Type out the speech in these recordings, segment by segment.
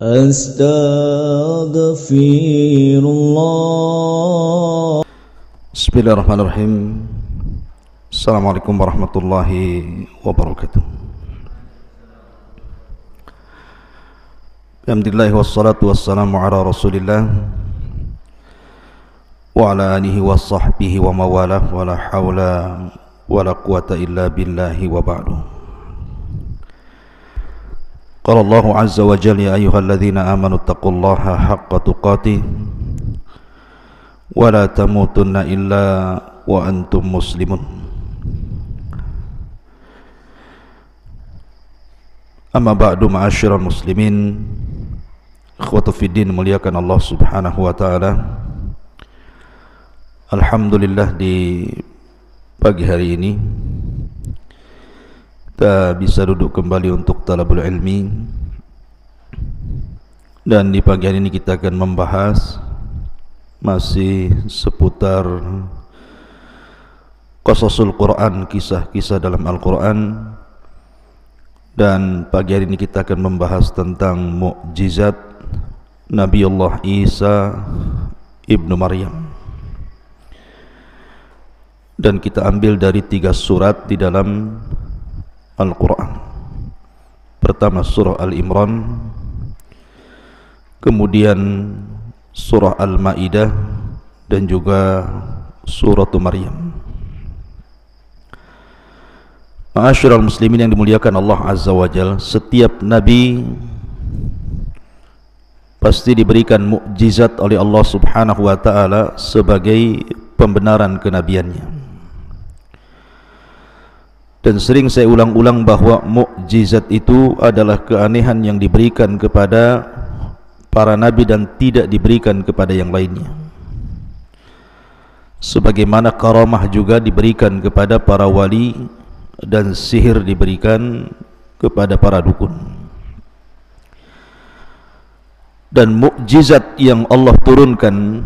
Astaghfirullah. Bismillahirrahmanirrahim. Assalamualaikum warahmatullahi wabarakatuh. Alhamdulillah wassalatu wassalamu ala Rasulillah wa ala alihi wa sahbihi wa mawalah wa la hawla wa la quwata illa billahi wa ba'du. Qala Allahu azza wa jalla ya ayyuhalladzina amanu taqullaha haqqa tuqatih wa la tamutunna illa wa antum muslimun. Amma ba'du, ma'asyiral muslimin, ikhwatu fiddin, muliakan Allah subhanahu wa ta'ala. Alhamdulillah, di pagi hari ini kita bisa duduk kembali untuk talabul ilmi, dan di pagi hari ini kita akan membahas masih seputar qasasul Quran, kisah-kisah dalam Al-Quran. Dan pagi hari ini kita akan membahas tentang mukjizat Nabiullah Isa ibnu Maryam, dan kita ambil dari 3 surat di dalam Al-Quran. Pertama surah Al-Imran, kemudian surah Al-Ma'idah, dan juga surah Maryam. Ma'asyiral muslimin yang dimuliakan Allah azza wa jalla, setiap nabi pasti diberikan mukjizat oleh Allah subhanahu wa ta'ala sebagai pembenaran kenabiannya. Dan sering saya ulang-ulang bahwa mukjizat itu adalah keanehan yang diberikan kepada para nabi dan tidak diberikan kepada yang lainnya. Sebagaimana karamah juga diberikan kepada para wali dan sihir diberikan kepada para dukun. Dan mukjizat yang Allah turunkan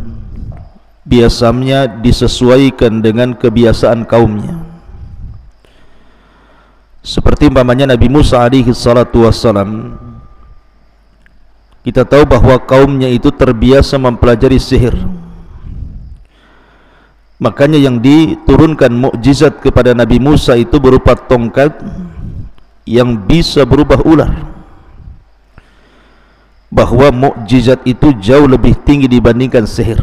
biasanya disesuaikan dengan kebiasaan kaumnya. Seperti umpamanya Nabi Musa alaihi salatu wassalam, kita tahu bahwa kaumnya itu terbiasa mempelajari sihir. Makanya yang diturunkan mukjizat kepada Nabi Musa itu berupa tongkat yang bisa berubah ular. Bahwa mukjizat itu jauh lebih tinggi dibandingkan sihir.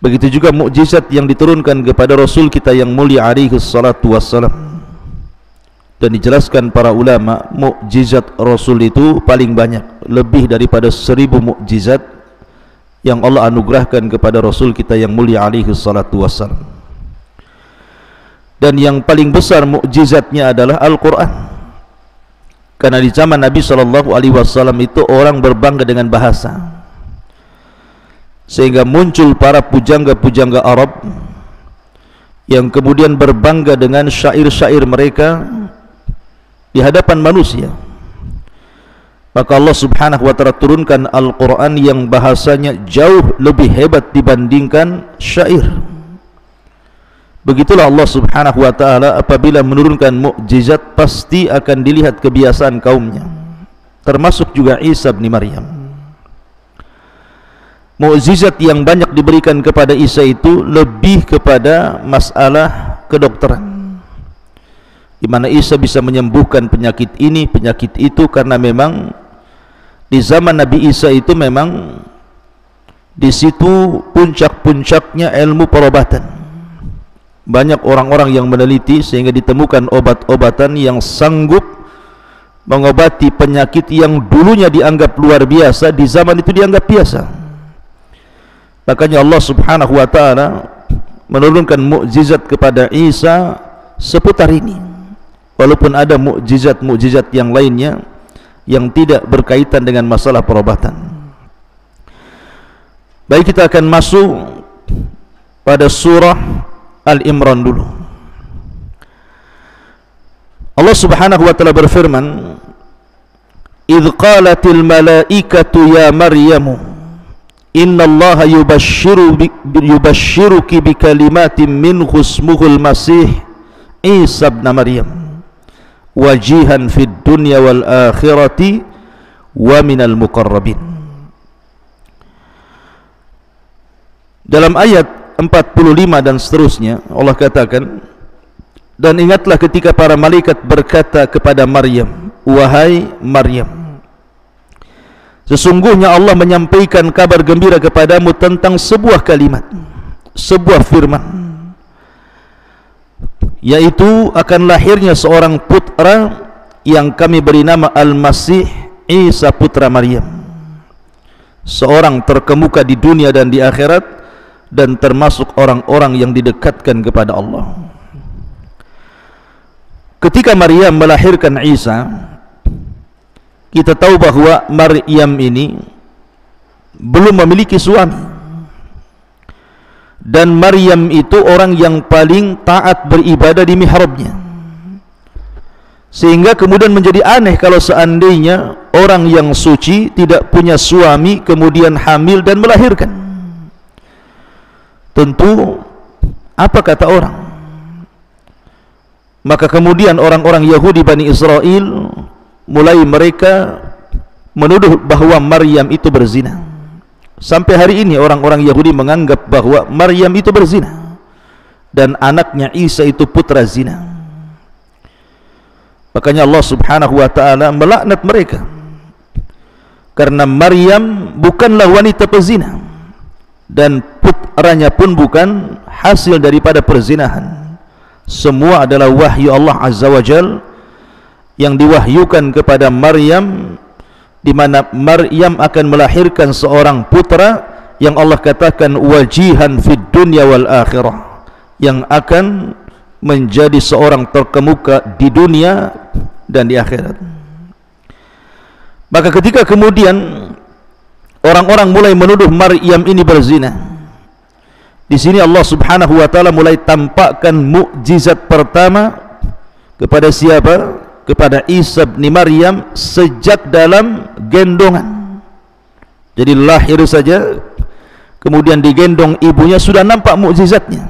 Begitu juga mukjizat yang diturunkan kepada Rasul kita yang mulia alaihi salatu wassalam. Dan dijelaskan para ulama, mukjizat Rasul itu paling banyak, lebih daripada 1000 mukjizat yang Allah anugerahkan kepada Rasul kita yang mulia alaihi salatu wassalam. Dan yang paling besar mukjizatnya adalah Al-Quran. Karena di zaman Nabi SAW itu orang berbangga dengan bahasa, sehingga muncul para pujangga-pujangga Arab yang kemudian berbangga dengan syair-syair mereka di hadapan manusia. Maka Allah subhanahu wa ta'ala turunkan Al-Quran yang bahasanya jauh lebih hebat dibandingkan syair. Begitulah Allah subhanahu wa ta'ala apabila menurunkan mukjizat pasti akan dilihat kebiasaan kaumnya, termasuk juga Isa bin Maryam. Mukjizat yang banyak diberikan kepada Isa itu lebih kepada masalah kedokteran, di mana Isa bisa menyembuhkan penyakit ini, penyakit itu, karena memang di zaman Nabi Isa itu memang di situ puncak-puncaknya ilmu perobatan. Banyak orang-orang yang meneliti sehingga ditemukan obat-obatan yang sanggup mengobati penyakit yang dulunya dianggap luar biasa, di zaman itu dianggap biasa. Makanya Allah subhanahu wa ta'ala menurunkan mukjizat kepada Isa seputar ini, walaupun ada mukjizat-mukjizat yang lainnya yang tidak berkaitan dengan masalah perobatan. Baik, kita akan masuk pada surah Al-Imran dulu. Allah subhanahu wa ta'ala berfirman, "Idh qalatil malaikatu ya Maryamu innallaha yubashshiruki bikalimatin minhu ismuhul Masih Isa ibn Maryam wajihan fid dunya wal akhirati wa minal muqarrabin. Dalam ayat 45 dan seterusnya Allah katakan, dan ingatlah ketika para malaikat berkata kepada Maryam, wahai Maryam, sesungguhnya Allah menyampaikan kabar gembira kepadamu tentang sebuah kalimat, sebuah firman, yaitu akan lahirnya seorang putra yang kami beri nama Al-Masih Isa putra Maryam, seorang terkemuka di dunia dan di akhirat, dan termasuk orang-orang yang didekatkan kepada Allah. Ketika Maryam melahirkan Isa, kita tahu bahwa Maryam ini belum memiliki suami, dan Maryam itu orang yang paling taat beribadah di mihrabnya, sehingga kemudian menjadi aneh kalau seandainya orang yang suci tidak punya suami kemudian hamil dan melahirkan. Tentu apa kata orang? Maka kemudian orang-orang Yahudi Bani Israel mulai mereka menuduh bahwa Maryam itu berzina. Sampai hari ini orang-orang Yahudi menganggap bahwa Maryam itu berzina dan anaknya Isa itu putra zina. Makanya Allah Subhanahu wa taala melaknat mereka, karena Maryam bukanlah wanita pezina dan putranya pun bukan hasil daripada perzinahan. Semua adalah wahyu Allah Azza wa Jal yang diwahyukan kepada Maryam, di mana Maryam akan melahirkan seorang putra yang Allah katakan wajihan fid dunya wal akhirah, yang akan menjadi seorang terkemuka di dunia dan di akhirat. Maka ketika kemudian orang-orang mulai menuduh Maryam ini berzina, di sini Allah Subhanahu wa taala mulai tampakkan mukjizat pertama kepada siapa? Kepada Isa bin Maryam sejak dalam gendongan. Jadi lahir saja kemudian digendong ibunya sudah nampak mukjizatnya.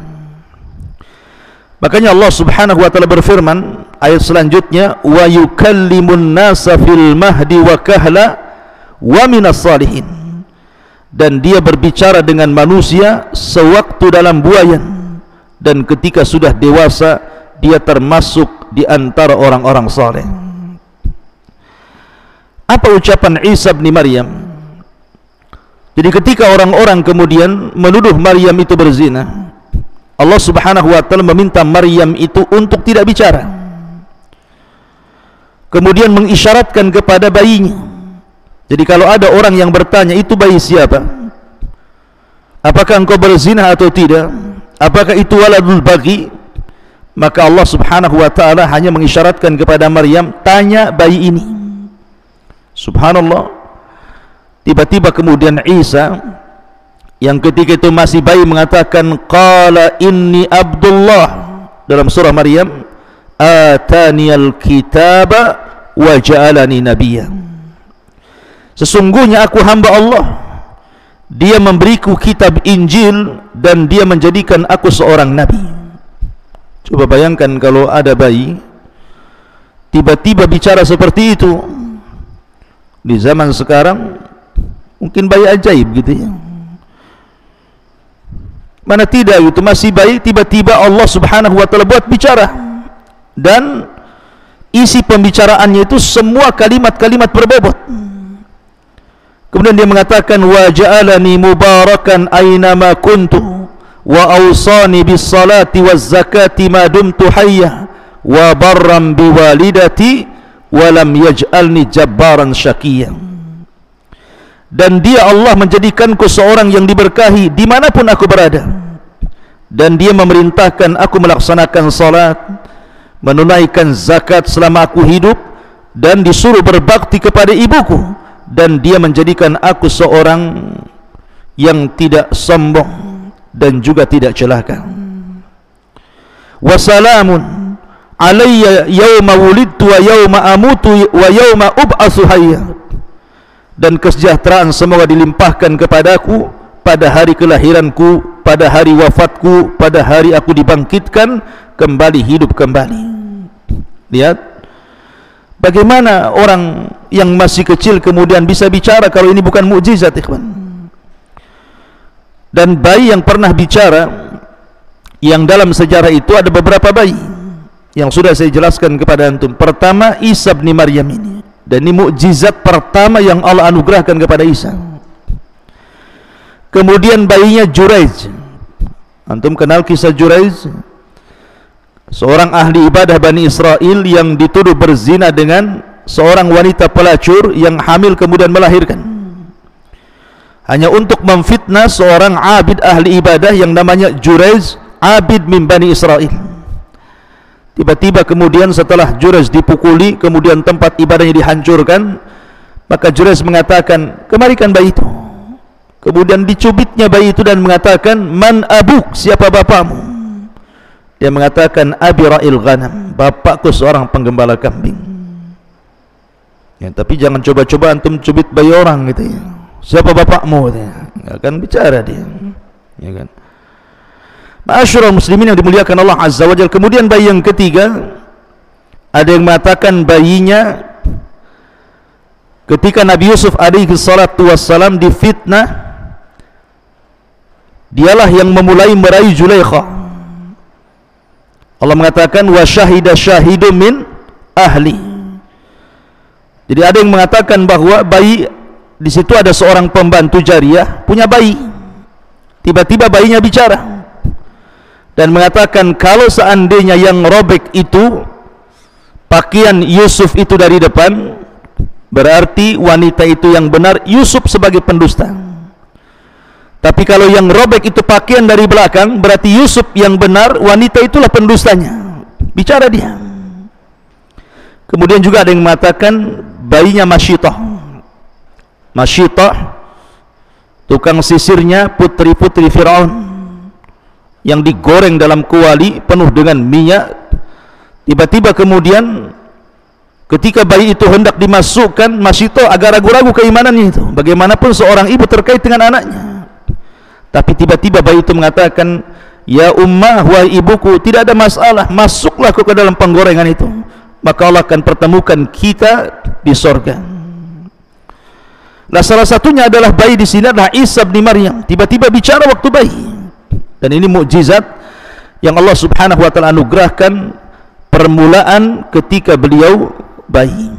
Makanya Allah Subhanahu wa taala berfirman ayat selanjutnya, wa yukallimun nasa fil mahdi wa kahla wa minas salihin, dan dia berbicara dengan manusia sewaktu dalam buayan, dan ketika sudah dewasa dia termasuk di antara orang-orang saleh. Apa ucapan Isa bin Maryam? Jadi ketika orang-orang kemudian menuduh Maryam itu berzina, Allah Subhanahu wa taala meminta Maryam itu untuk tidak bicara, kemudian mengisyaratkan kepada bayinya. Jadi kalau ada orang yang bertanya, itu bayi siapa? Apakah engkau berzina atau tidak? Apakah itu waladul baghi? Maka Allah Subhanahu wa taala hanya mengisyaratkan kepada Maryam, tanya bayi ini. Subhanallah. Tiba-tiba kemudian Isa yang ketika itu masih bayi mengatakan, qala inni Abdullah, dalam surah Maryam, ataniyal kitaba wa ja'alani nabiyya. Sesungguhnya aku hamba Allah, dia memberiku kitab Injil dan dia menjadikan aku seorang nabi. Coba bayangkan kalau ada bayi tiba-tiba bicara seperti itu di zaman sekarang, mungkin bayi ajaib gitu ya. Mana tidak itu masih bayi, tiba-tiba Allah Subhanahu wa taala buat bicara, dan isi pembicaraannya itu semua kalimat-kalimat berbobot. Kemudian dia mengatakan, wa ja'alani mubarakan aynama kuntu wa awsani bis salati waz zakati ma dumtu hayya wa barram biwalidati wa lam yaj'alni jabbaran syaqiyyan. Dan dia Allah menjadikanku seorang yang diberkahi dimanapun aku berada, dan dia memerintahkan aku melaksanakan salat, menunaikan zakat selama aku hidup, dan disuruh berbakti kepada ibuku, dan dia menjadikan aku seorang yang tidak sombong dan juga tidak celaka. Wassalamun alayya yawma wulidtu wa yawma amutu wa yawma ub'atsu hayya, dan kesejahteraan semoga dilimpahkan kepadaku pada hari kelahiranku, pada hari wafatku, pada hari aku dibangkitkan kembali, hidup kembali. Lihat, Bagaimana orang yang masih kecil kemudian bisa bicara kalau ini bukan mukjizat, ikhwan? Dan bayi yang pernah bicara, yang dalam sejarah itu ada beberapa bayi yang sudah saya jelaskan kepada antum. Pertama, Isa bin Maryam ini, dan ini mukjizat pertama yang Allah anugerahkan kepada Isa. Kemudian bayinya Juraij. Antum kenal kisah Juraij? Seorang ahli ibadah Bani Israel yang dituduh berzina dengan seorang wanita pelacur yang hamil kemudian melahirkan, hanya untuk memfitnah seorang abid ahli ibadah yang namanya Juraij, abid min Bani Israel. Tiba-tiba kemudian setelah Juraij dipukuli, kemudian tempat ibadahnya dihancurkan, maka Juraij mengatakan, kemarikan bayi itu. Kemudian dicubitnya bayi itu dan mengatakan, man abuk, siapa bapakmu? Dia mengatakan, abi ra'il ghanam, bapakku seorang penggembala kambing. Ya, tapi jangan coba-coba antum cubit bayi orang gitu ya. Siapa bapakmu? Nggak akan bicara dia, ya kan? Ma'asyiral muslimin yang dimuliakan Allah Azza wa Jalla. Kemudian bayi yang ketiga, ada yang mengatakan bayinya ketika Nabi Yusuf alaihi salatu wassalam difitnah, dialah yang memulai meraih Zulaikha. Allah mengatakan wa syahida syahidun min ahli. Jadi ada yang mengatakan bahwa bayi di situ ada seorang pembantu jariah punya bayi. Tiba-tiba bayinya bicara dan mengatakan, kalau seandainya yang robek itu pakaian Yusuf itu dari depan, berarti wanita itu yang benar, Yusuf sebagai pendusta. Tapi kalau yang robek itu pakaian dari belakang, berarti Yusuf yang benar, wanita itulah pendustanya. Bicara dia. Kemudian juga ada yang mengatakan bayinya Masyitah. Masyitah, tukang sisirnya putri-putri Fir'aun, yang digoreng dalam kuali penuh dengan minyak. Tiba-tiba kemudian ketika bayi itu hendak dimasukkan, Masyitah agak ragu-ragu keimanannya itu. Bagaimanapun seorang ibu terkait dengan anaknya. Tapi tiba-tiba bayi itu mengatakan, ya ummah, wahai ibuku, tidak ada masalah, masuklah ke dalam penggorengan itu, maka Allah akan pertemukan kita di sorga. Nah, salah satunya adalah bayi di sini adalah Isa bin Maryam. Tiba-tiba bicara waktu bayi, dan ini mukjizat yang Allah Subhanahu wa taala anugerahkan permulaan ketika beliau bayi.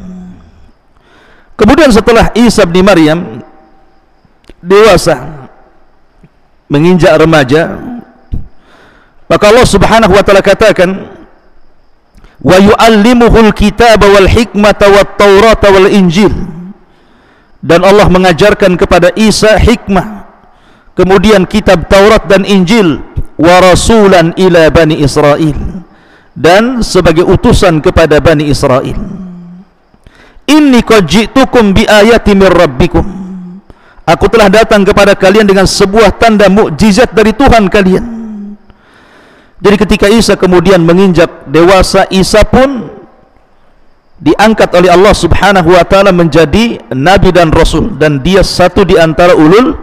Kemudian setelah Isa bin Maryam dewasa, menginjak remaja, maka Allah Subhanahu wa taala katakan, wa yu'allimuhul kitaba wal hikmata wat taurata wal injil, dan Allah mengajarkan kepada Isa hikmah, kemudian kitab Taurat dan Injil, wa rasulan ila Bani Israel, dan sebagai utusan kepada Bani Israel. Inni qad ji'tukum bi ayatin mir rabbikum, aku telah datang kepada kalian dengan sebuah tanda mukjizat dari Tuhan kalian. Jadi ketika Isa kemudian menginjak dewasa, Isa pun diangkat oleh Allah Subhanahu wa taala menjadi nabi dan rasul, dan dia satu di antara ulul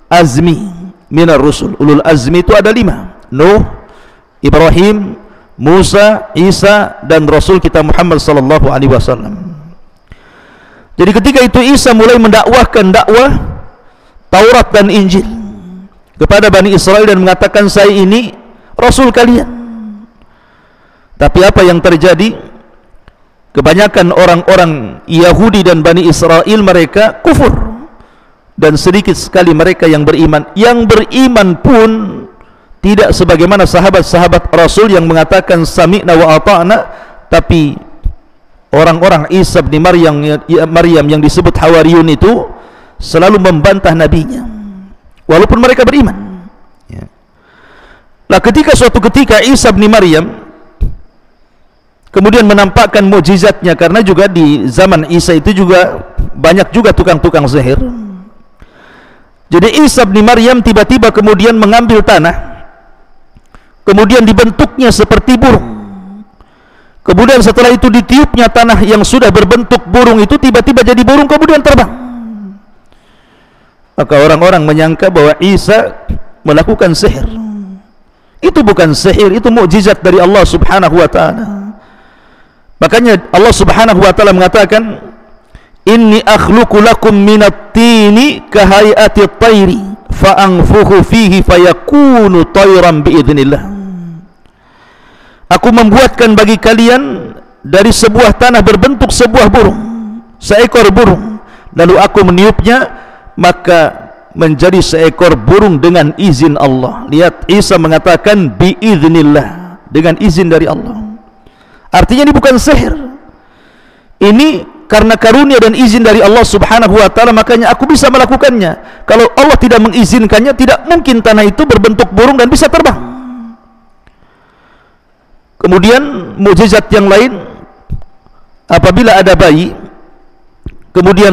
azmi minar rusul. Ulul azmi itu ada 5: Nuh, Ibrahim, Musa, Isa, dan Rasul kita Muhammad sallallahu alaihi wasallam. Jadi ketika itu Isa mulai mendakwahkan dakwah Taurat dan Injil kepada Bani Israel dan mengatakan, saya ini Rasul kalian. Tapi apa yang terjadi? Kebanyakan orang-orang Yahudi dan Bani Israel mereka kufur, dan sedikit sekali mereka yang beriman. Yang beriman pun tidak sebagaimana sahabat-sahabat Rasul yang mengatakan sami'na wa ata'na, tapi orang-orang Isa bin Maryam yang disebut Hawariyun itu selalu membantah nabinya walaupun mereka beriman, ya. Nah, ketika suatu ketika Isa bin Maryam kemudian menampakkan mukjizatnya, karena juga di zaman Isa itu juga banyak juga tukang-tukang sihir. Jadi Isa bin Maryam tiba-tiba kemudian mengambil tanah, kemudian dibentuknya seperti burung. Kemudian setelah itu ditiupnya tanah yang sudah berbentuk burung itu tiba-tiba jadi burung kemudian terbang. Maka orang-orang menyangka bahwa Isa melakukan sihir. Itu bukan sihir, itu mukjizat dari Allah Subhanahu wa taala. Makanya Allah Subhanahu wa taala mengatakan, inni akhluqu lakum minat tini kahayati at-tayri fa anfukhu fihi fayakunu tayran biidznillah. Aku membuatkan bagi kalian dari sebuah tanah berbentuk sebuah burung, seekor burung, lalu aku meniupnya maka menjadi seekor burung dengan izin Allah. Lihat, Isa mengatakan biidznillah, dengan izin dari Allah. Artinya ini bukan sihir, ini karena karunia dan izin dari Allah Subhanahu wa taala, makanya aku bisa melakukannya. Kalau Allah tidak mengizinkannya, tidak mungkin tanah itu berbentuk burung dan bisa terbang. Kemudian mukjizat yang lain, apabila ada bayi kemudian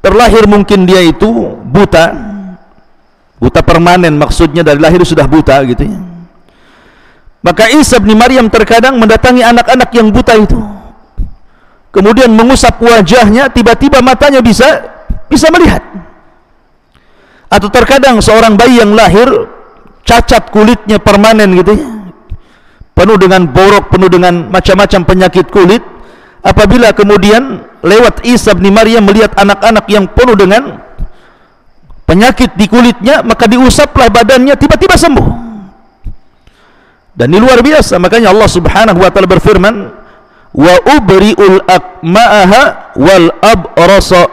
terlahir mungkin dia itu buta permanen, maksudnya dari lahir sudah buta gitu ya. Maka Isa bin Maryam terkadang mendatangi anak-anak yang buta itu, kemudian mengusap wajahnya, tiba-tiba matanya bisa melihat. Atau terkadang seorang bayi yang lahir cacat kulitnya permanen gitu ya, penuh dengan borok, penuh dengan macam-macam penyakit kulit, apabila kemudian lewat Isa bin Maryam melihat anak-anak yang penuh dengan penyakit di kulitnya, maka diusaplah badannya, tiba-tiba sembuh. Dan ini luar biasa. Makanya Allah Subhanahu wa taala berfirman, wa ubri'ul akma'aha wal abrasa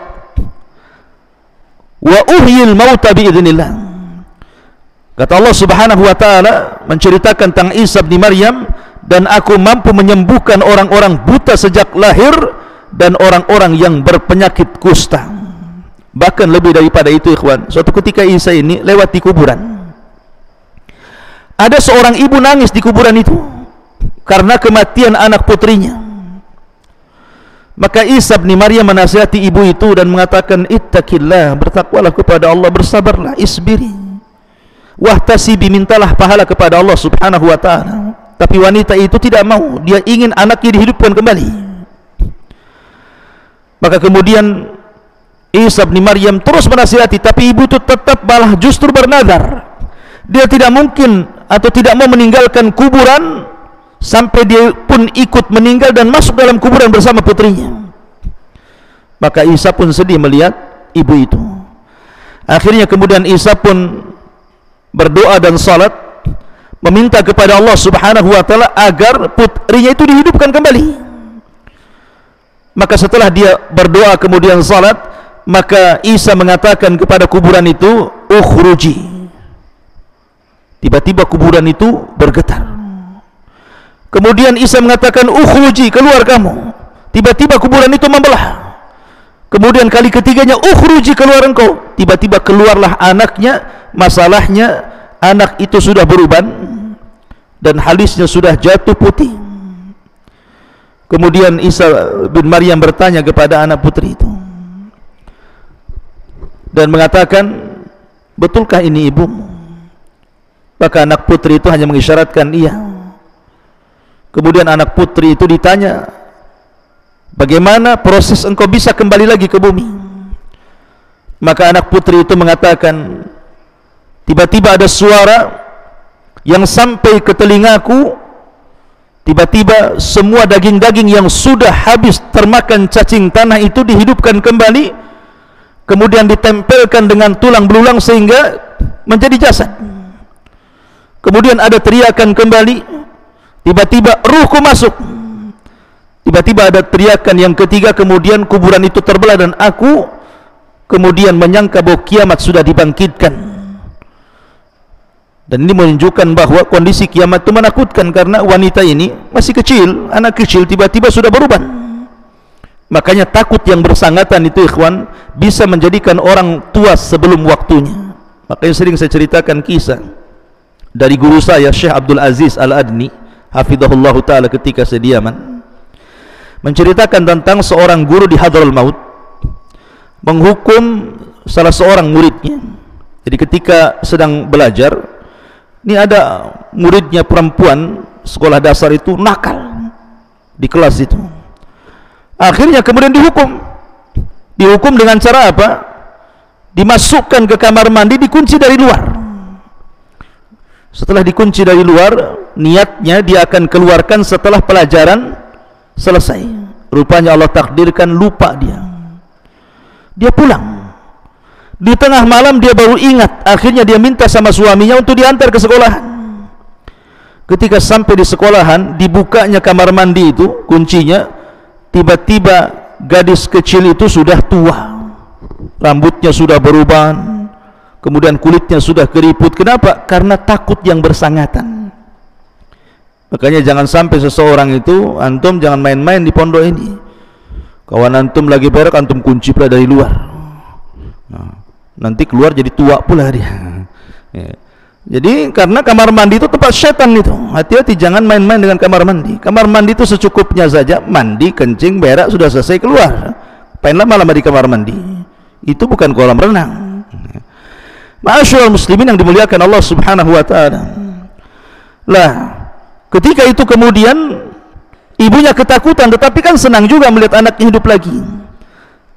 wa uhyil mauta biidznillah. Kata Allah Subhanahu wa taala menceritakan tentang Isa bin Maryam, dan aku mampu menyembuhkan orang-orang buta sejak lahir dan orang-orang yang berpenyakit kusta. Bahkan lebih daripada itu ikhwan, suatu ketika Isa ini lewat di kuburan. Ada seorang ibu nangis di kuburan itu karena kematian anak putrinya. Maka Isa bin Maryam menasihati ibu itu dan mengatakan, ittaqillah, bertakwalah kepada Allah, bersabarlah, isbiri wahtasibi, mintalah pahala kepada Allah Subhanahu wa taala. Tapi wanita itu tidak mau, dia ingin anaknya dihidupkan kembali. Maka kemudian Isa bin Maryam terus menasihati, tapi ibu itu tetap malah justru bernazar, dia tidak mungkin atau tidak mau meninggalkan kuburan sampai dia pun ikut meninggal dan masuk dalam kuburan bersama putrinya. Maka Isa pun sedih melihat ibu itu. Akhirnya kemudian Isa pun berdoa dan salat, meminta kepada Allah Subhanahu wa taala agar putrinya itu dihidupkan kembali. Maka setelah dia berdoa kemudian salat, maka Isa mengatakan kepada kuburan itu, ukhruji. Tiba-tiba kuburan itu bergetar. Kemudian Isa mengatakan, ukhruji, keluar kamu. Tiba-tiba kuburan itu membelah. Kemudian kali ketiganya, ukhruji, keluar engkau. Tiba-tiba keluarlah anaknya. Masalahnya anak itu sudah beruban dan halisnya sudah jatuh putih. Kemudian Isa bin Maryam bertanya kepada anak putri itu dan mengatakan, betulkah ini ibumu? Maka anak putri itu hanya mengisyaratkan iya. Kemudian anak putri itu ditanya, bagaimana proses engkau bisa kembali lagi ke bumi? Maka anak putri itu mengatakan, tiba-tiba ada suara yang sampai ke telingaku, tiba-tiba semua daging-daging yang sudah habis termakan cacing tanah itu dihidupkan kembali, kemudian ditempelkan dengan tulang belulang sehingga menjadi jasad. Kemudian ada teriakan kembali, tiba-tiba ruhku masuk. Tiba-tiba ada teriakan yang ketiga, kemudian kuburan itu terbelah dan aku kemudian menyangka bahwa kiamat sudah dibangkitkan. Dan ini menunjukkan bahwa kondisi kiamat itu menakutkan, karena wanita ini masih kecil, anak kecil, tiba-tiba sudah beruban. Makanya takut yang bersangatan itu ikhwan bisa menjadikan orang tua sebelum waktunya. Makanya sering saya ceritakan kisah dari guru saya Syekh Abdul Aziz Al-Adni hafizahullah ta'ala ketika saya di Yaman, menceritakan tentang seorang guru di Hadraul Maut menghukum salah seorang muridnya. Jadi ketika sedang belajar, ini ada muridnya perempuan sekolah dasar itu nakal di kelas itu. Akhirnya kemudian dihukum dengan cara apa? Dimasukkan ke kamar mandi, dikunci dari luar. Setelah dikunci dari luar, niatnya dia akan keluarkan setelah pelajaran selesai. Rupanya Allah takdirkan lupa dia pulang. Di tengah malam dia baru ingat, akhirnya dia minta sama suaminya untuk diantar ke sekolahan. Ketika sampai di sekolahan, dibukanya kamar mandi itu, kuncinya, tiba-tiba gadis kecil itu sudah tua, rambutnya sudah beruban, kemudian kulitnya sudah keriput. Kenapa? Karena takut yang bersangatan. Makanya jangan sampai seseorang itu, antum jangan main-main di pondok ini. Kawan antum lagi berak, antum kunci pula dari luar. Nanti keluar jadi tua pula dia. Jadi karena kamar mandi itu tempat setan itu. Hati-hati, jangan main-main dengan kamar mandi. Kamar mandi itu secukupnya saja, mandi, kencing, berak, sudah selesai, keluar. Apain lama-lama di kamar mandi? Itu bukan kolam renang. Ma'asyiral muslimin yang dimuliakan Allah Subhanahu wa taala. Lah, ketika itu kemudian ibunya ketakutan, tetapi kan senang juga melihat anaknya hidup lagi.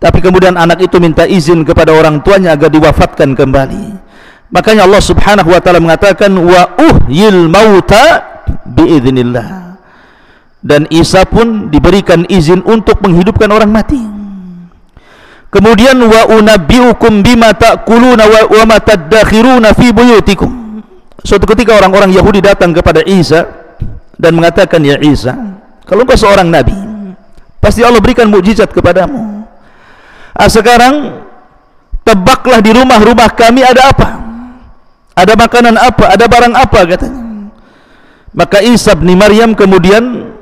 Tapi kemudian anak itu minta izin kepada orang tuanya agar diwafatkan kembali. Makanya Allah Subhanahu wa taala mengatakan wa uhyil mauta biiznillah. Dan Isa pun diberikan izin untuk menghidupkan orang mati. Kemudian wa unabbiukum bima ta'kuluna wa ma tadakhiruna fi buyutikum. Suatu ketika orang-orang Yahudi datang kepada Isa dan mengatakan, ya Isa, kalau engkau seorang nabi, pasti Allah berikan mukjizat kepadamu. Sekarang tebaklah di rumah-rumah kami ada apa? Ada makanan apa? Ada barang apa? Katanya. Maka Isa bin Maryam kemudian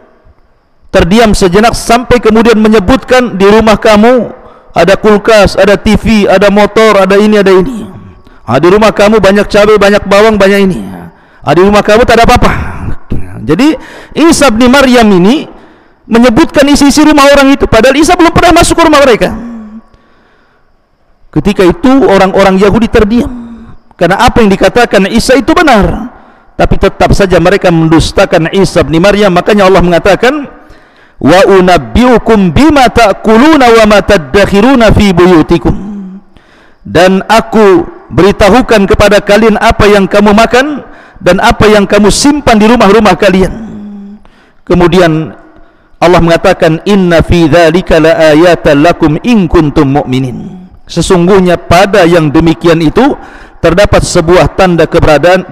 terdiam sejenak sampai kemudian menyebutkan, di rumah kamu ada kulkas, ada TV, ada motor, ada ini, ada ini. Di rumah kamu banyak cabai, banyak bawang, banyak ini. Di rumah kamu tak ada apa-apa. Jadi Isa bin Maryam ini menyebutkan isi-isi rumah orang itu, padahal Isa belum pernah masuk ke rumah mereka. Ketika itu orang-orang Yahudi terdiam, karena apa yang dikatakan Isa itu benar, tapi tetap saja mereka mendustakan Isa bin Maryam. Makanya Allah mengatakan wa unabbiukum bima ta'kuluna wa ma tadakhiruna fi buyutikum. Dan aku beritahukan kepada kalian apa yang kamu makan dan apa yang kamu simpan di rumah-rumah kalian. Kemudian Allah mengatakan inna fi dzalika laayatan lakum in kuntum mu'minin. Sesungguhnya pada yang demikian itu terdapat sebuah tanda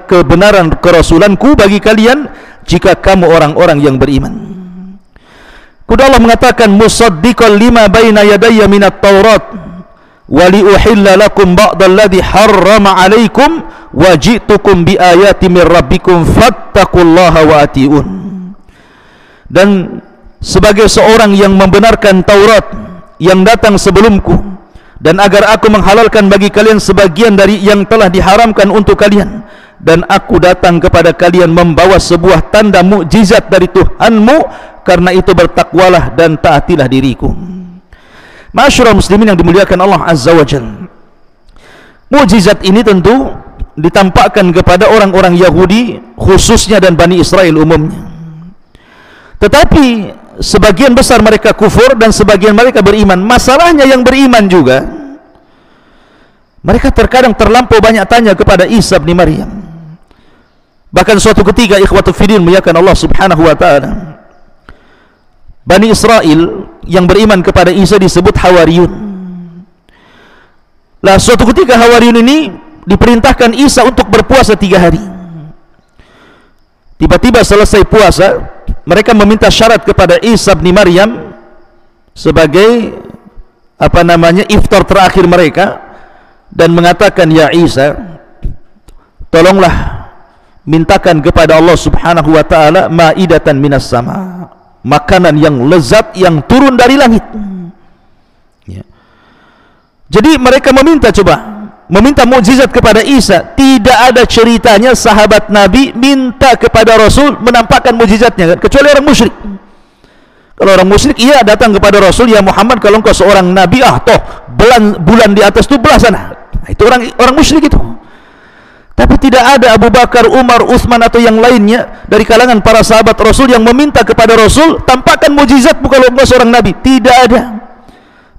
kebenaran kerasulanku bagi kalian jika kamu orang-orang yang beriman. Kemudian Allah mengatakan musaddiqan lima baina yadayya minat taurat wa li uhilla lakum ba'dalladzi harrama 'alaikum wa ji'tukum bi ayati mir rabbikum fattaqullaha wa ati'un. Dan sebagai seorang yang membenarkan Taurat yang datang sebelumku, dan agar aku menghalalkan bagi kalian sebagian dari yang telah diharamkan untuk kalian, dan aku datang kepada kalian membawa sebuah tanda mukjizat dari Tuhanmu, karena itu bertakwalah dan taatilah diriku. Ma'asyiral muslimin yang dimuliakan Allah Azza wa Jalla, mukjizat ini tentu ditampakkan kepada orang-orang Yahudi khususnya dan Bani Israel umumnya. Tetapi sebagian besar mereka kufur dan sebagian mereka beriman. Masalahnya yang beriman juga, mereka terkadang terlampau banyak tanya kepada Isa bin Maryam. Bahkan suatu ketika ikhwatu fiddin muliakan Allah Subhanahu wa taala, Bani Israel yang beriman kepada Isa disebut Hawariyun. Lah suatu ketika Hawariyun ini diperintahkan Isa untuk berpuasa 3 hari. Tiba-tiba selesai puasa, mereka meminta syarat kepada Isa bin Maryam sebagai iftar terakhir mereka, dan mengatakan, ya Isa, tolonglah mintakan kepada Allah Subhanahu wa taala maidatan minas sama, makanan yang lezat yang turun dari langit. Ya. Jadi mereka meminta mukjizat kepada Isa. Tidak ada ceritanya sahabat Nabi minta kepada Rasul menampakkan mukjizatnya, kecuali orang musyrik. Kalau orang musyrik iya datang kepada Rasul, ya Muhammad, kalau engkau seorang nabi, toh bulan di atas itu belah sana. Itu orang musyrik itu. Tapi tidak ada Abu Bakar, Umar, Utsman atau yang lainnya dari kalangan para sahabat Rasul yang meminta kepada Rasul tampakkan mukjizat kalau engkau seorang nabi. Tidak ada.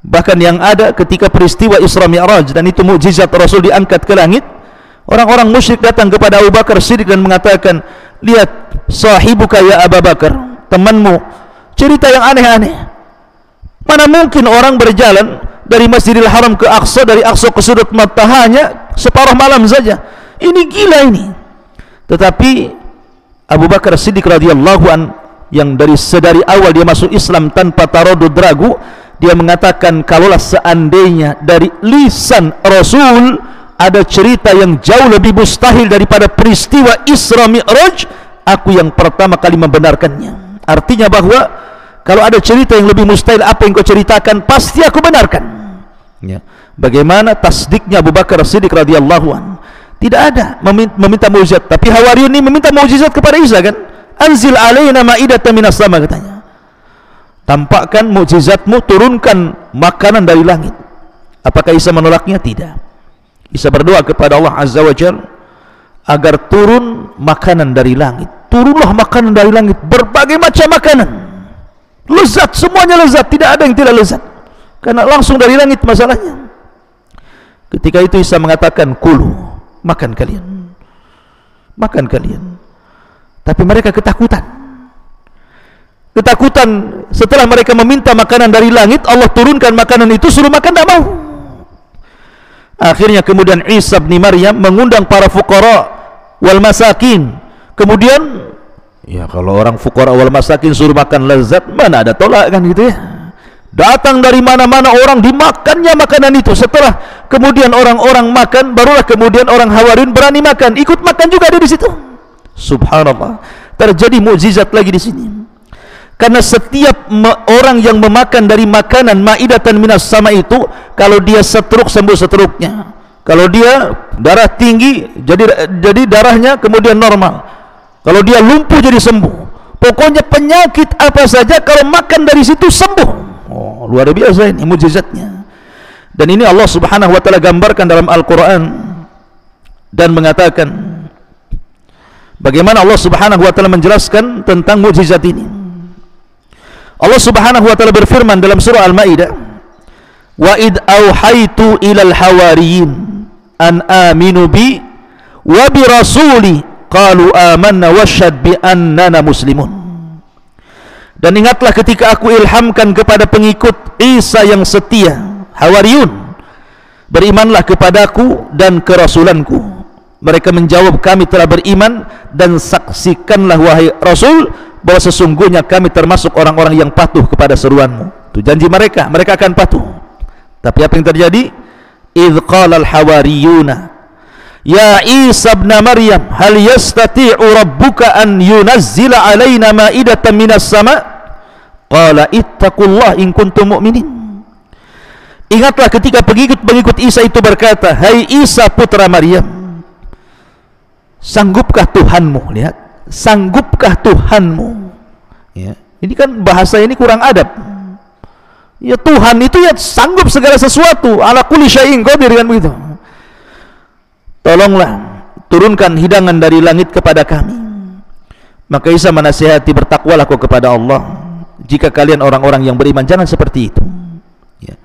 Bahkan yang ada ketika peristiwa Isra Mi'raj, dan itu mukjizat Rasul diangkat ke langit, Orang-orang musyrik datang kepada Abu Bakar Siddiq dan mengatakan, lihat sahibuka ya Abu Bakar, temanmu cerita yang aneh-aneh. Mana mungkin orang berjalan dari Masjidil Haram ke Aqsa, dari Aqsa ke sudut mata hanya separuh malam saja. Ini gila ini. Tetapi Abu Bakar Siddiq radhiyallahu an, yang sedari awal dia masuk Islam tanpa taradud ragu, dia mengatakan, kalaulah seandainya dari lisan Rasul ada cerita yang jauh lebih mustahil daripada peristiwa Isra Mi'raj, aku yang pertama kali membenarkannya. Artinya bahwa kalau ada cerita yang lebih mustahil apa yang kau ceritakan, pasti aku benarkan. Ya. Bagaimana tasdiknya Abu Bakar Siddiq radhiyallahu an? Tidak ada meminta mukjizat, tapi Hawariyun ini meminta mukjizat kepada Isa kan? Anzil alaina ma'idatan minas sama, katanya. Tampakkan mukjizatmu, turunkan makanan dari langit. Apakah Isa menolaknya? Tidak. Isa berdoa kepada Allah Azza wa Jalla agar turun makanan dari langit. Turunlah makanan dari langit, berbagai macam makanan. Lezat, semuanya lezat, tidak ada yang tidak lezat. Karena langsung dari langit masalahnya. Ketika itu Isa mengatakan, kulu, makan kalian. Makan kalian. Tapi mereka ketakutan. Ketakutan setelah mereka meminta makanan dari langit, Allah turunkan makanan itu, suruh makan, tidak mau. Akhirnya kemudian Isa bin Maryam mengundang para fuqara wal masakin. Kemudian, ya kalau orang fuqara wal masakin suruh makan lezat, mana ada tolak kan gitu ya. Datang dari mana-mana orang, dimakannya makanan itu. Setelah kemudian orang-orang makan, barulah kemudian orang Hawariyun berani makan, ikut makan juga dia di situ. Subhanallah, terjadi mukjizat lagi di sini. Karena setiap orang yang memakan dari makanan ma'idatan minas sama itu, kalau dia setruk, sembuh setruknya. Kalau dia darah tinggi, jadi darahnya kemudian normal. Kalau dia lumpuh, jadi sembuh. Pokoknya penyakit apa saja kalau makan dari situ sembuh. Oh, luar biasa ini mukjizatnya. Dan ini Allah Subhanahu wa taala gambarkan dalam Al-Qur'an dan mengatakan bagaimana Allah Subhanahu wa taala menjelaskan tentang mukjizat ini. Allah Subhanahu wa taala berfirman dalam surah Al-Maidah, "Wa id auhaitu ilal hawariyin an aminu bi wa bi rasuli qalu amanna washhad bi annana muslimun." Dan ingatlah ketika aku ilhamkan kepada pengikut Isa yang setia, Hawariyun, berimanlah kepadaku dan kerasulanku. Mereka menjawab, kami telah beriman, dan saksikanlah wahai Rasul bahwa sesungguhnya kami termasuk orang-orang yang patuh kepada seruanmu. Itu janji mereka, mereka akan patuh. Tapi apa yang terjadi? Idh qala al-hawariyuna ya Isa ibn Maryam hal yastati'u rabbuka an yunazzila alaina ma'idatan minas sama' qala ittaqullah in kuntum mu'minin. Ingatlah ketika pengikut Isa itu berkata, hai Isa putra Maryam, sanggupkah Tuhanmu? Lihat, sanggupkah Tuhanmu? Ya, ini kan bahasa ini kurang adab. Ya, Tuhan itu ya sanggup segala sesuatu, ala kulli syai'in qadir, kan begitu. Tolonglah turunkan hidangan dari langit kepada kami. Maka Isa menasihati, bertakwalah kau kepada Allah. Jika kalian orang-orang yang beriman, jangan seperti itu. Ya.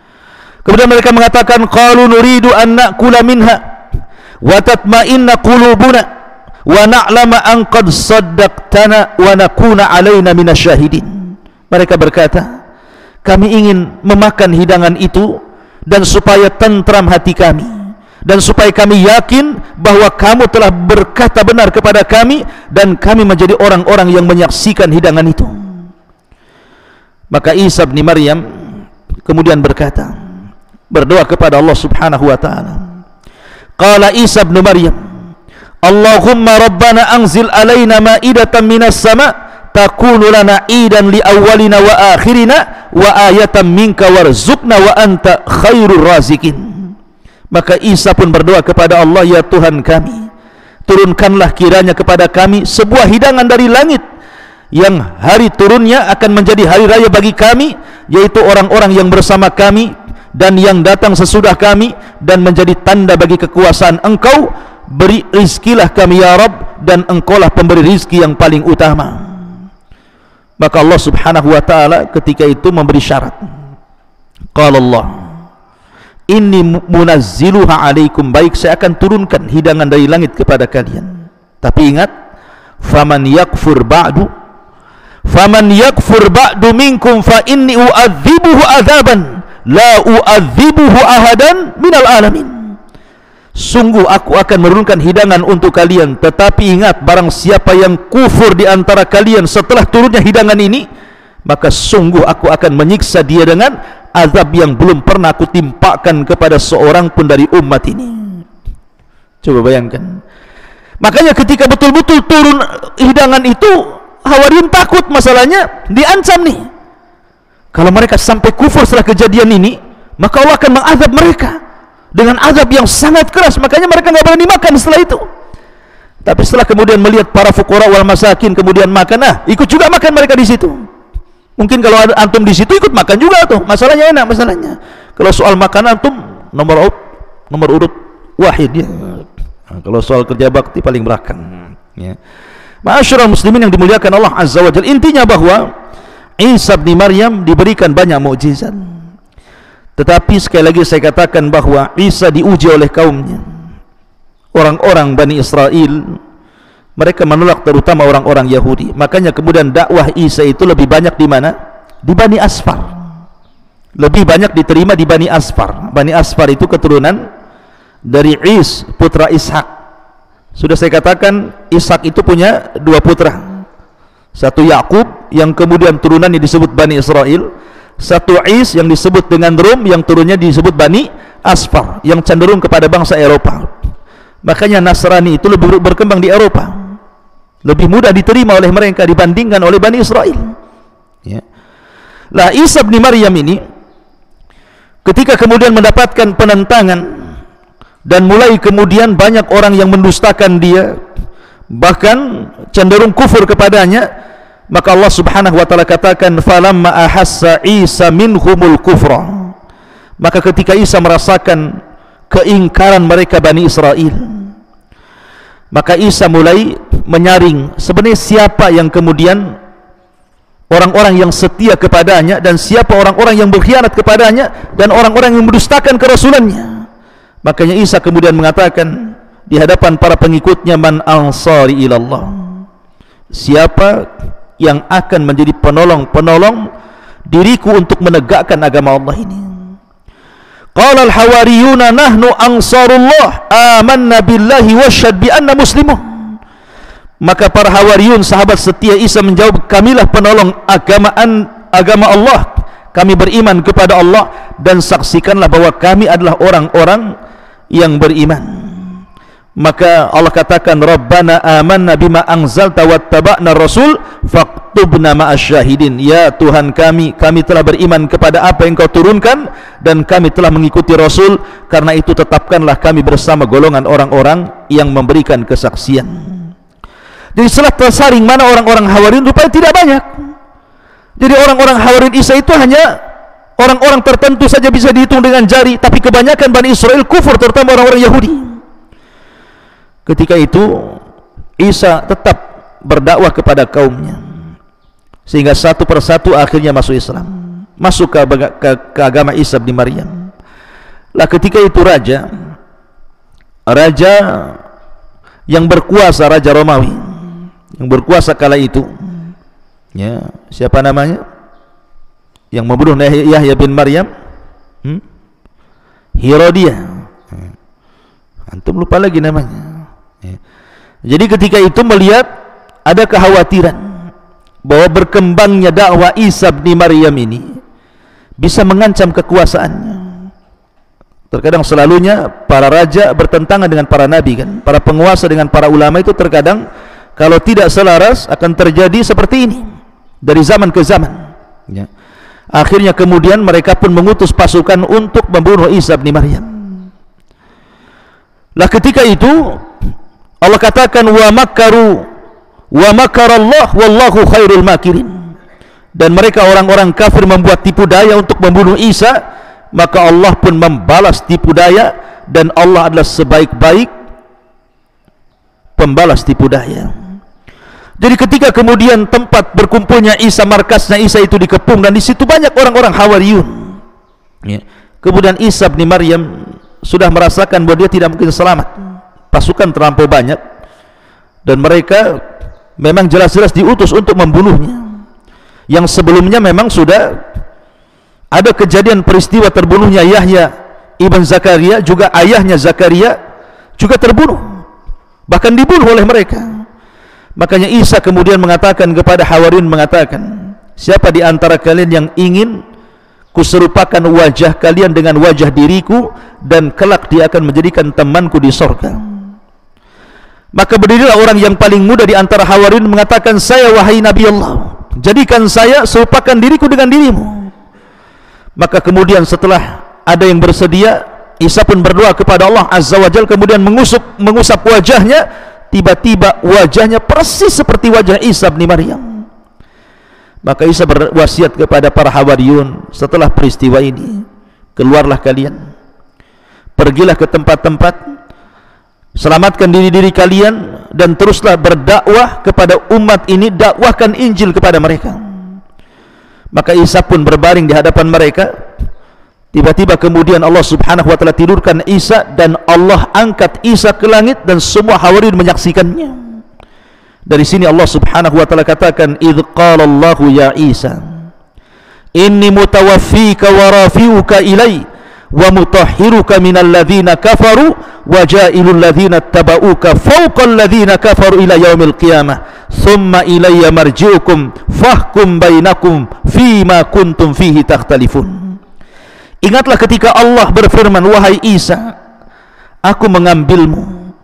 Kemudian mereka mengatakan, qalu nuridu an na'kula minha wa tatma'inna qulubuna wa na'lama an qad saddaqtana wa nakuna 'alaina minasyahidin. Mereka berkata, kami ingin memakan hidangan itu dan supaya tentram hati kami, dan supaya kami yakin bahwa kamu telah berkata benar kepada kami, dan kami menjadi orang-orang yang menyaksikan hidangan itu. Maka Isa bin Maryam kemudian berkata, berdoa kepada Allah Subhanahu wa taala. Qala Isa bin Maryam, Allahumma rabbana anzil alaina ma'idatan minas sama' takunu lana idan li awwalina wa akhirina wa ayatan minka warzuqna wa anta khairur razikin. Maka Isa pun berdoa kepada Allah, ya Tuhan kami, turunkanlah kiranya kepada kami sebuah hidangan dari langit, yang hari turunnya akan menjadi hari raya bagi kami, yaitu orang-orang yang bersama kami dan yang datang sesudah kami, dan menjadi tanda bagi kekuasaan Engkau. Beri rizkilah kami ya Rabb, dan Engkaulah pemberi rizki yang paling utama. Maka Allah Subhanahu wa ta'ala ketika itu memberi syarat. Qala Allah, inni munazziluha alaikum, baik saya akan turunkan hidangan dari langit kepada kalian. Tapi ingat, faman yakfur ba'du minkum fa inni u'adzibuhu adzaban la u'adzibuhu ahadan minal alamin. Sungguh aku akan menurunkan hidangan untuk kalian, tetapi ingat, barang siapa yang kufur di antara kalian setelah turunnya hidangan ini, maka sungguh aku akan menyiksa dia dengan azab yang belum pernah aku timpakan kepada seorang pun dari umat ini. Coba bayangkan. Makanya ketika betul-betul turun hidangan itu, Hawariyun takut, masalahnya diancam nih. Kalau mereka sampai kufur setelah kejadian ini, maka Allah akan mengazab mereka dengan azab yang sangat keras. Makanya mereka nggak berani makan setelah itu. Tapi setelah kemudian melihat para fuqara wal masakin kemudian makan, ikut juga makan mereka di situ. Mungkin kalau ada antum di situ ikut makan juga tuh. Masalahnya enak masalahnya. Kalau soal makan antum nomor urut wahid ya. Nah, kalau soal kerja bakti paling belakang. Ya. Ma'asyiral muslimin yang dimuliakan Allah Azza wa Jalla, intinya bahwa Isa bin Maryam diberikan banyak mukjizat. Tetapi sekali lagi saya katakan bahwa Isa diuji oleh kaumnya. Orang-orang Bani Israel, mereka menolak, terutama orang-orang Yahudi. Makanya kemudian dakwah Isa itu lebih banyak di mana? Di Bani Asfar. Lebih banyak diterima di Bani Asfar. Bani Asfar itu keturunan dari Is, putra Ishak. Sudah saya katakan, Ishak itu punya dua putra. Satu Yakub yang kemudian turunannya disebut Bani Israel. Satu Is yang disebut dengan Rum, yang turunnya disebut Bani Asfar, yang cenderung kepada bangsa Eropa. Makanya Nasrani itu lebih berkembang di Eropa, lebih mudah diterima oleh mereka dibandingkan oleh Bani Israel. Ya. Lah Isa bin Maryam ini ketika kemudian mendapatkan penentangan dan mulai kemudian banyak orang yang mendustakan dia, bahkan cenderung kufur kepadanya, maka Allah Subhanahu wa taala katakan falamma ahassa Isa minhumul kufra, maka ketika Isa merasakan keingkaran mereka Bani Israel, maka Isa mulai menyaring sebenarnya siapa yang kemudian orang-orang yang setia kepadanya dan siapa orang-orang yang berkhianat kepadanya dan orang-orang yang mendustakan kerasulannya. Makanya Isa kemudian mengatakan di hadapan para pengikutnya, man ansari ilallah, siapa yang akan menjadi penolong diriku untuk menegakkan agama Allah ini. Qala al-hawariyuna nahnu ansarullah amanna billahi wasyhad bi anna muslimun. Maka para hawariyun, sahabat setia Isa, menjawab, kamilah penolong agama Allah, kami beriman kepada Allah dan saksikanlah bahwa kami adalah orang-orang yang beriman. Maka Allah katakan, Rabbana amanna bima anzalta wattaba'na rasul faktubna ma'asyahidin. Ya Tuhan kami telah beriman kepada apa yang kau turunkan dan kami telah mengikuti Rasul, karena itu tetapkanlah kami bersama golongan orang-orang yang memberikan kesaksian. Jadi setelah tersaring mana orang-orang Hawariyun, rupanya tidak banyak. Jadi orang-orang Hawariyun Isa itu hanya orang-orang tertentu saja, bisa dihitung dengan jari, tapi kebanyakan Bani Israel kufur, terutama orang-orang Yahudi. Ketika itu Isa tetap berdakwah kepada kaumnya, sehingga satu persatu akhirnya masuk Islam, masuk ke agama Isa bin Maryam. Lah ketika itu raja yang berkuasa, Raja Romawi yang berkuasa kala itu, ya, siapa namanya? Yang membunuh Yahya bin Maryam, Herodia. Antum lupa lagi namanya. Jadi ketika itu melihat ada kekhawatiran bahwa berkembangnya dakwah Isa bin Maryam ini bisa mengancam kekuasaannya. Terkadang selalunya para raja bertentangan dengan para nabi kan, para penguasa dengan para ulama itu terkadang kalau tidak selaras akan terjadi seperti ini dari zaman ke zaman. Ya. Akhirnya kemudian mereka pun mengutus pasukan untuk membunuh Isa bin Maryam. Lah ketika itu Allah katakan wa makaru wa makarallah wallahu khairul makirin. Dan mereka orang-orang kafir membuat tipu daya untuk membunuh Isa, maka Allah pun membalas tipu daya, dan Allah adalah sebaik-baik pembalas tipu daya. Jadi ketika kemudian tempat berkumpulnya Isa, markasnya Isa itu dikepung, dan di situ banyak orang-orang Hawariyun Ya. Kemudian Isa bin Maryam sudah merasakan bahwa dia tidak mungkin selamat. Pasukan terlampau banyak dan mereka memang jelas-jelas diutus untuk membunuhnya. Yang sebelumnya memang sudah ada kejadian peristiwa terbunuhnya Yahya ibn Zakaria, juga ayahnya Zakaria juga terbunuh, bahkan dibunuh oleh mereka. Makanya Isa kemudian mengatakan kepada Hawariyun, mengatakan, siapa di antara kalian yang ingin kuserupakan wajah kalian dengan wajah diriku, dan kelak dia akan menjadikan temanku di sorga. Maka berdirilah orang yang paling muda di antara Hawariyun mengatakan, saya wahai Nabi Allah, jadikan saya serupakan diriku dengan dirimu. Maka kemudian setelah ada yang bersedia, Isa pun berdoa kepada Allah Azza wa Jalla, kemudian mengusap wajahnya. Tiba-tiba wajahnya persis seperti wajah Isa bin Maryam. Maka Isa berwasiat kepada para Hawariyun, setelah peristiwa ini, keluarlah kalian, pergilah ke tempat-tempat, selamatkan diri-diri kalian, dan teruslah berdakwah kepada umat ini, dakwahkan Injil kepada mereka. Maka Isa pun berbaring di hadapan mereka. Tiba-tiba kemudian Allah subhanahu wa ta'ala tidurkan Isa, dan Allah angkat Isa ke langit, dan semua Hawariyun menyaksikannya. Dari sini Allah subhanahu wa ta'ala katakan, idh qala Allahu ya Isa inni mutawaffika wa rafi'uka ilai wa mutahhiruka minal ladhina kafaru wa ja'ilul ladhina taba'uka fawqal ladhina kafaru ila yaumil qiyamah thumma ilayya marji'ukum fahkum bainakum fima kuntum fihi takhtalifun. Ingatlah ketika Allah berfirman, wahai Isa, aku mengambilmu,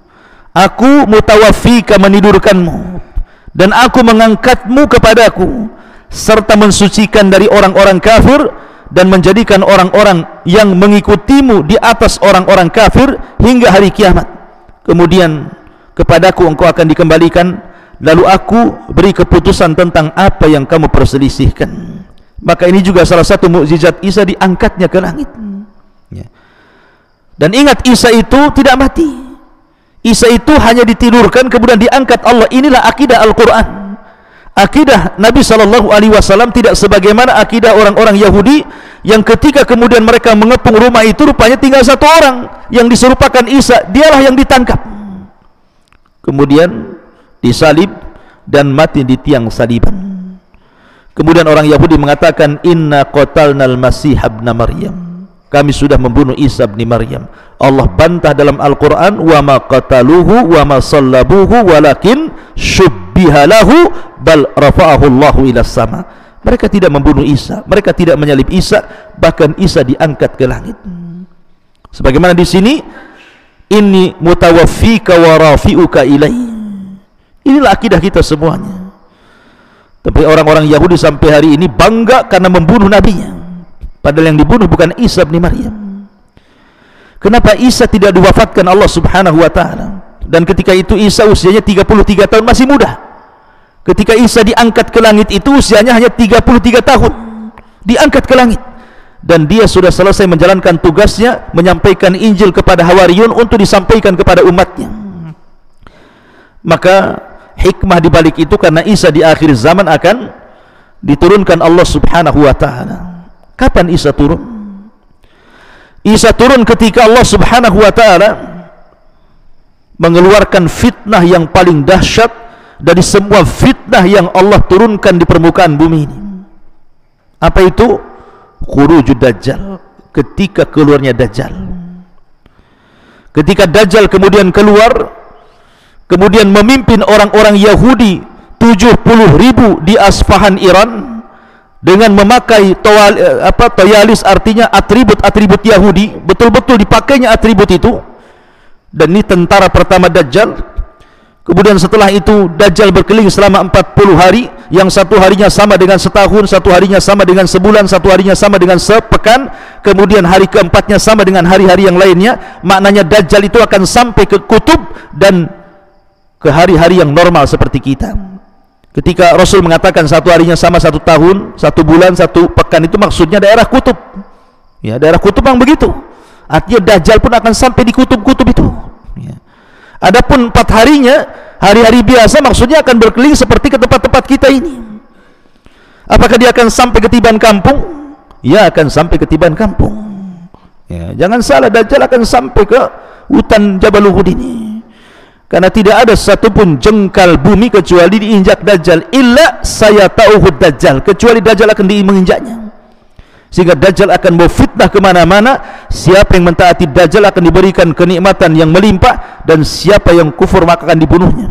aku mutawaffika menidurkanmu, dan aku mengangkatmu kepadaku, serta mensucikan dari orang-orang kafir, dan menjadikan orang-orang yang mengikutimu di atas orang-orang kafir hingga hari kiamat. Kemudian kepadaku engkau akan dikembalikan, lalu aku beri keputusan tentang apa yang kamu perselisihkan. Maka ini juga salah satu mukjizat Isa, diangkatnya ke langit. Dan ingat, Isa itu tidak mati. Isa itu hanya ditidurkan kemudian diangkat Allah. Inilah akidah Al-Quran. Akidah Nabi SAW tidak sebagaimana akidah orang-orang Yahudi yang ketika kemudian mereka mengepung rumah itu, rupanya tinggal satu orang yang diserupakan Isa, dialah yang ditangkap, kemudian disalib dan mati di tiang saliban. Kemudian orang Yahudi mengatakan, inna qatalnal masih ibn Maryam, kami sudah membunuh Isa bin Maryam. Allah bantah dalam Al-Quran, wa ma qataluhu wa ma sallabuhu walakin syubbiha lahu bal rafa'ahu Allahu ila sama. Mereka tidak membunuh Isa, mereka tidak menyalib Isa, bahkan Isa diangkat ke langit. Sebagaimana di sini, inni mutawaffika wa rafi'uka ilai. Inilah akidah kita semuanya. Tapi orang-orang Yahudi sampai hari ini bangga karena membunuh nabinya, padahal yang dibunuh bukan Isa bin Maryam. Kenapa Isa tidak diwafatkan Allah subhanahu wa ta'ala? Dan ketika itu Isa usianya 33 tahun, masih muda. Ketika Isa diangkat ke langit itu usianya hanya 33 tahun, diangkat ke langit, dan dia sudah selesai menjalankan tugasnya, menyampaikan Injil kepada Hawariyun untuk disampaikan kepada umatnya. Maka hikmah dibalik itu, karena Isa di akhir zaman akan diturunkan Allah subhanahu wa ta'ala. Kapan Isa turun? Isa turun ketika Allah subhanahu wa ta'ala mengeluarkan fitnah yang paling dahsyat dari semua fitnah yang Allah turunkan di permukaan bumi ini. Apa itu? Khurujud Dajjal, ketika keluarnya Dajjal. Ketika Dajjal kemudian keluar, kemudian memimpin orang-orang Yahudi 70.000 di Asfahan Iran dengan memakai toyalis, artinya atribut-atribut Yahudi, betul-betul dipakainya atribut itu. Dan ini tentara pertama Dajjal. Kemudian setelah itu Dajjal berkeliling selama 40 hari, yang satu harinya sama dengan setahun, satu harinya sama dengan sebulan, satu harinya sama dengan sepekan, kemudian hari keempatnya sama dengan hari-hari yang lainnya. Maknanya Dajjal itu akan sampai ke kutub dan ke hari-hari yang normal seperti kita. Ketika Rasul mengatakan satu harinya sama satu tahun, satu bulan, satu pekan, itu maksudnya daerah kutub. Ya, daerah kutub yang begitu. Artinya Dajjal pun akan sampai di kutub-kutub itu. Ya. Adapun 4 harinya, hari-hari biasa, maksudnya akan berkeliling seperti ke tempat-tempat kita ini. Apakah dia akan sampai ke Tiban kampung? ia akan sampai ke tiban kampung. Ya, jangan salah, Dajjal akan sampai ke hutan Jabal Uhud ini, karena tidak ada satupun jengkal bumi kecuali diinjak Dajjal, illa sayata'uhu Dajjal, kecuali Dajjal akan menginjaknya. Sehingga Dajjal akan berfitnah kemana-mana. Siapa yang mentaati Dajjal akan diberikan kenikmatan yang melimpah, dan siapa yang kufur maka akan dibunuhnya.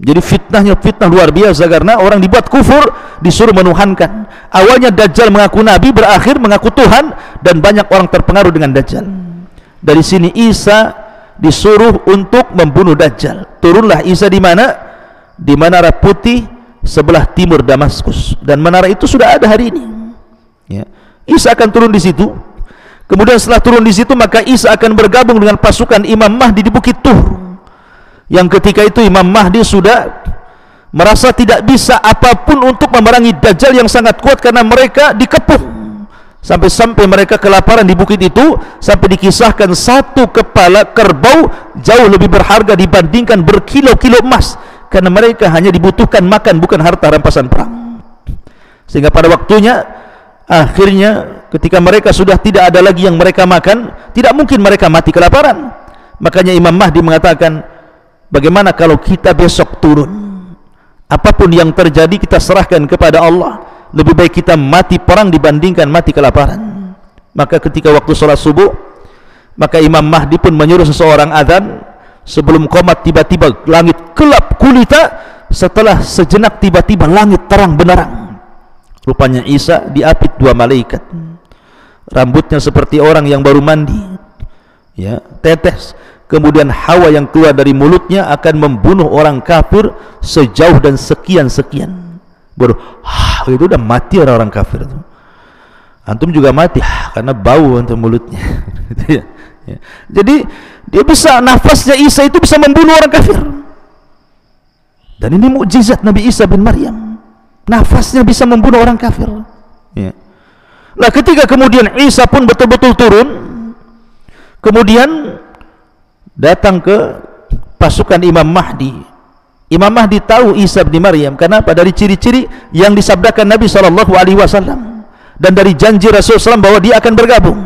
Jadi fitnahnya fitnah luar biasa, karena orang dibuat kufur, disuruh menuhankan. Awalnya Dajjal mengaku nabi, berakhir mengaku Tuhan, dan banyak orang terpengaruh dengan Dajjal. Dari sini Isa disuruh untuk membunuh Dajjal. Turunlah Isa di mana? Di Menara Putih sebelah timur Damaskus, dan menara itu sudah ada hari ini. Ya. Isa akan turun di situ. Kemudian setelah turun di situ, maka Isa akan bergabung dengan pasukan Imam Mahdi di Bukit Tur. Yang ketika itu Imam Mahdi sudah merasa tidak bisa apapun untuk memerangi Dajjal yang sangat kuat, karena mereka dikepung. Sampai-sampai mereka kelaparan di bukit itu, sampai dikisahkan satu kepala kerbau jauh lebih berharga dibandingkan berkilo-kilo emas, karena mereka hanya dibutuhkan makan, bukan harta rampasan perang. Sehingga pada waktunya, akhirnya ketika mereka sudah tidak ada lagi yang mereka makan, tidak mungkin mereka mati kelaparan. Makanya Imam Mahdi mengatakan, bagaimana kalau kita besok turun? Apapun yang terjadi kita serahkan kepada Allah. Lebih baik kita mati perang dibandingkan mati kelaparan. Maka ketika waktu sholat subuh, maka Imam Mahdi pun menyuruh seseorang azan. Sebelum qomat, tiba-tiba langit gelap gulita. Setelah sejenak tiba-tiba langit terang benderang. Rupanya Isa diapit dua malaikat. Rambutnya seperti orang yang baru mandi, ya, tetes. Kemudian hawa yang keluar dari mulutnya akan membunuh orang kafir sejauh dan sekian-sekian. Baru itu udah mati orang-orang kafir itu. Antum juga mati karena bau untuk mulutnya. Ya. Jadi dia bisa, nafasnya Isa itu bisa membunuh orang kafir. Dan ini mukjizat Nabi Isa bin Maryam. Nafasnya bisa membunuh orang kafir. Ya. Nah, ketika kemudian Isa pun betul-betul turun, kemudian datang ke pasukan Imam Mahdi. Imam Mahdi tahu Isa bin Maryam. Kenapa? Dari ciri-ciri yang disabdakan Nabi SAW, dan dari janji Rasulullah SAW bahwa dia akan bergabung.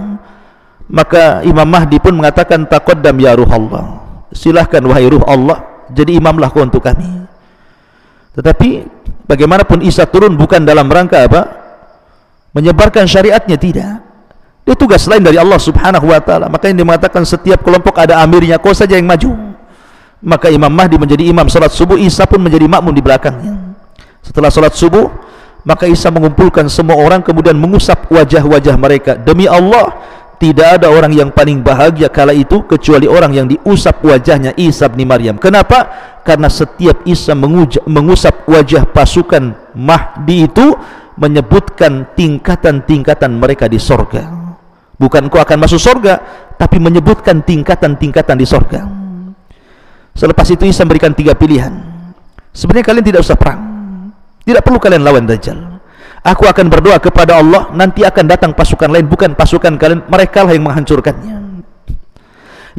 Maka Imam Mahdi pun mengatakan, taqaddam ya ruh Allah, silahkan wahai ruh Allah, jadi imamlah kau untuk kami. Tetapi bagaimanapun Isa turun bukan dalam rangka apa? Menyebarkan syariatnya, tidak. Dia tugas lain dari Allah Subhanahu wa ta'ala. Makanya dia mengatakan setiap kelompok ada amirnya, kau saja yang maju. Maka Imam Mahdi menjadi imam salat subuh, Isa pun menjadi makmum di belakangnya. Setelah salat subuh, maka Isa mengumpulkan semua orang, kemudian mengusap wajah-wajah mereka. Demi Allah, tidak ada orang yang paling bahagia kala itu kecuali orang yang diusap wajahnya, Isa bin Maryam. Kenapa? Karena setiap Isa mengusap wajah pasukan Mahdi itu menyebutkan tingkatan-tingkatan mereka di sorga. Bukan kau akan masuk sorga, tapi menyebutkan tingkatan-tingkatan di sorga. Selepas itu Isa memberikan 3 pilihan. Sebenarnya kalian tidak usah perang, tidak perlu kalian lawan Dajjal. Aku akan berdoa kepada Allah, nanti akan datang pasukan lain, bukan pasukan kalian, mereka lah yang menghancurkannya.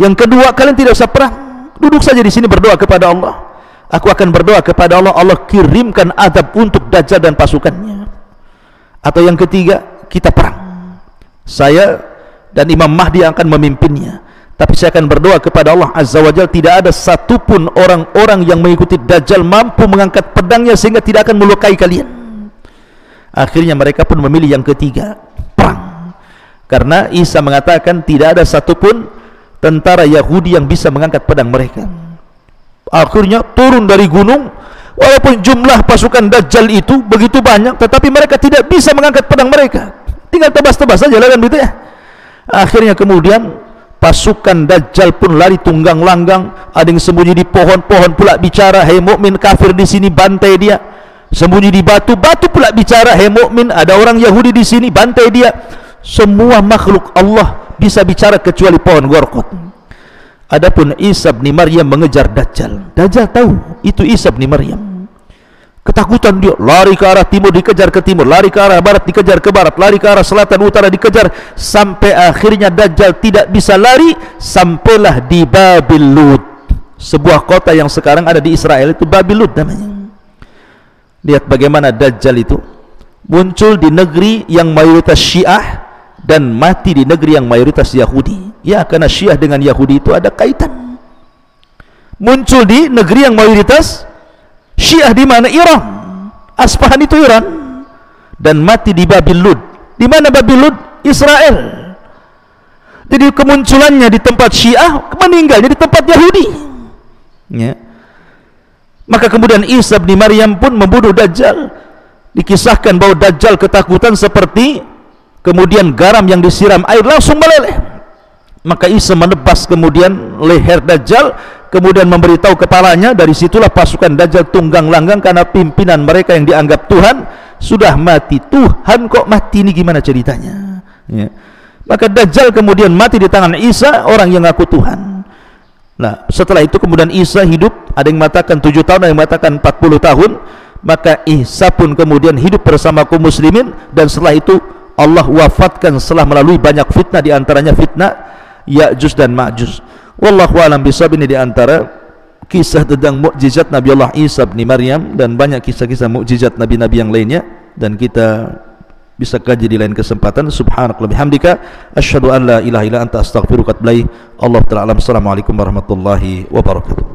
Yang kedua, kalian tidak usah perang, duduk saja di sini berdoa kepada Allah. Aku akan berdoa kepada Allah, Allah kirimkan azab untuk Dajjal dan pasukannya. Atau yang ketiga, kita perang. Saya dan Imam Mahdi yang akan memimpinnya. Tapi saya akan berdoa kepada Allah Azza wa Jalla, tidak ada satupun orang-orang yang mengikuti Dajjal mampu mengangkat pedangnya sehingga tidak akan melukai kalian. Akhirnya mereka pun memilih yang ketiga, perang. Karena Isa mengatakan tidak ada satupun tentara Yahudi yang bisa mengangkat pedang mereka. Akhirnya turun dari gunung, walaupun jumlah pasukan Dajjal itu begitu banyak, tetapi mereka tidak bisa mengangkat pedang mereka. Tinggal tebas-tebas saja lah kan gitu ya. Akhirnya kemudian pasukan Dajjal pun lari tunggang langgang. Ada yang sembunyi di pohon-pohon pula bicara, hei mukmin kafir di sini, bantai dia. Sembunyi di batu-batu pula bicara, hei mukmin ada orang Yahudi di sini, bantai dia. Semua makhluk Allah bisa bicara kecuali pohon gorkot. Adapun Isa bin Maryam mengejar Dajjal. Dajjal tahu itu Isa bin Maryam. Ketakutan dia, lari ke arah timur, dikejar ke timur, lari ke arah barat, dikejar ke barat, lari ke arah selatan, utara, dikejar, sampai akhirnya Dajjal tidak bisa lari, sampailah di Babil Lud, sebuah kota yang sekarang ada di Israel, itu Babil Lud namanya. Lihat bagaimana Dajjal itu muncul di negeri yang mayoritas Syiah dan mati di negeri yang mayoritas Yahudi. Ya, karena Syiah dengan Yahudi itu ada kaitan. Muncul di negeri yang mayoritas Syiah, di mana? Iran. Asfahan itu Iran. Dan mati di Babil Lud. Di mana Babil Lud? Israel. Jadi kemunculannya di tempat Syiah, meninggalnya di tempat Yahudi. Ya. Maka kemudian Isa bin Maryam pun membunuh Dajjal. Dikisahkan bahwa Dajjal ketakutan seperti kemudian garam yang disiram air langsung meleleh. Maka Isa menebas kemudian leher Dajjal, kemudian memberitahu kepalanya. Dari situlah pasukan Dajjal tunggang langgang karena pimpinan mereka yang dianggap Tuhan sudah mati. Tuhan kok mati, ini gimana ceritanya? Ya. Maka Dajjal kemudian mati di tangan Isa, orang yang ngaku Tuhan. Nah, setelah itu kemudian Isa hidup, ada yang mengatakan 7 tahun, ada yang mengatakan 40 tahun. Maka Isa pun kemudian hidup bersama kaum muslimin, dan setelah itu Allah wafatkan setelah melalui banyak fitnah, di antaranya fitnah Ya'juj dan Ma'juj. Wallahu a'lam bishawab. Ini di antara kisah tentang mukjizat Nabi Allah Isa bin Maryam, dan banyak kisah-kisah mukjizat nabi-nabi yang lainnya, dan kita bisa kaji di lain kesempatan. Subhanakallahumma bihamdika asyhadu an la ilaha illa anta astaghfiruka wa atubu ilaik. Allahu ta'ala alam. Assalamualaikum warahmatullahi wabarakatuh.